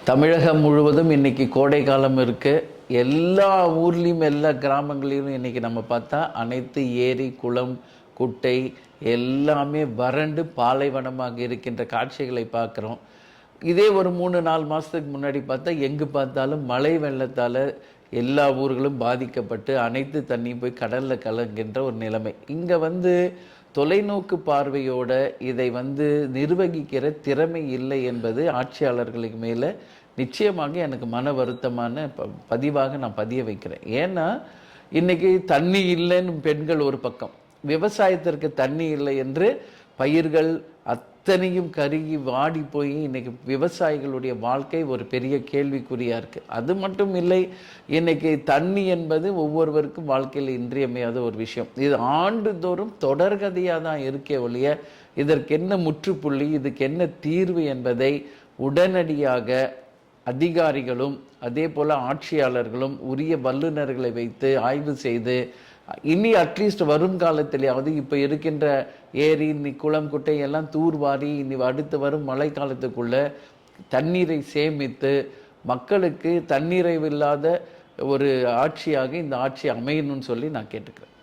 தமிழகம் முழுவதும் இன்றைக்கி கோடை காலம் இருக்குது. எல்லா ஊர்லேயும் எல்லா கிராமங்களிலும் இன்றைக்கி நம்ம பார்த்தா அனைத்து ஏரி குளம் குட்டை எல்லாமே வறண்டு பாலைவனமாக இருக்கின்ற காட்சிகளை பார்க்குறோம். இதே ஒரு 3-4 மாதத்துக்கு முன்னாடி பார்த்தா எங்கே பார்த்தாலும் மழை வெள்ளத்தால் எல்லா ஊர்களும் பாதிக்கப்பட்டு அனைத்து தண்ணியும் போய் கடலில் கலங்கின்ற ஒரு நிலைமை. இங்கே தொலைநோக்கு பார்வையோட இதை நிர்வகிக்கிற திறமை இல்லை என்பது ஆட்சியாளர்களுக்கு மேலே நிச்சயமாக எனக்கு மன வருத்தமான பதிவாக நான் பதிய வைக்கிறேன். ஏன்னா இன்னைக்கு தண்ணி இல்லைன்னு பெண்கள் ஒரு பக்கம், விவசாயத்திற்கு தண்ணி இல்லை என்று பயிர்கள் அத்தனையும் கருகி வாடி போய் இன்னைக்கு விவசாயிகளுடைய வாழ்க்கை ஒரு பெரிய கேள்விக்குறியாக இருக்குது. அது மட்டும் இல்லை, இன்னைக்கு தண்ணி என்பது ஒவ்வொருவருக்கும் வாழ்க்கையில் இன்றியமையாத ஒரு விஷயம். இது ஆண்டுதோறும் தொடர்கதையாக தான் இருக்கே ஒழிய இதற்கு என்ன முற்றுப்புள்ளி, இதுக்கு என்ன தீர்வு என்பதை உடனடியாக அதிகாரிகளும் அதே போல் ஆட்சியாளர்களும் உரிய வல்லுநர்களை வைத்து ஆய்வு செய்து இனி அட்லீஸ்ட் வரும் காலத்திலேயாவது இப்போ இருக்கின்ற ஏரி குளம் குட்டை எல்லாம் தூர்வாரி இனி அடுத்து வரும் மழை காலத்துக்குள்ள தண்ணீரை சேமித்து மக்களுக்கு தண்ணீரை இல்லாத ஒரு ஆட்சியாக இந்த ஆட்சி அமையணும்னு சொல்லி நான் கேட்டுக்கிறேன்.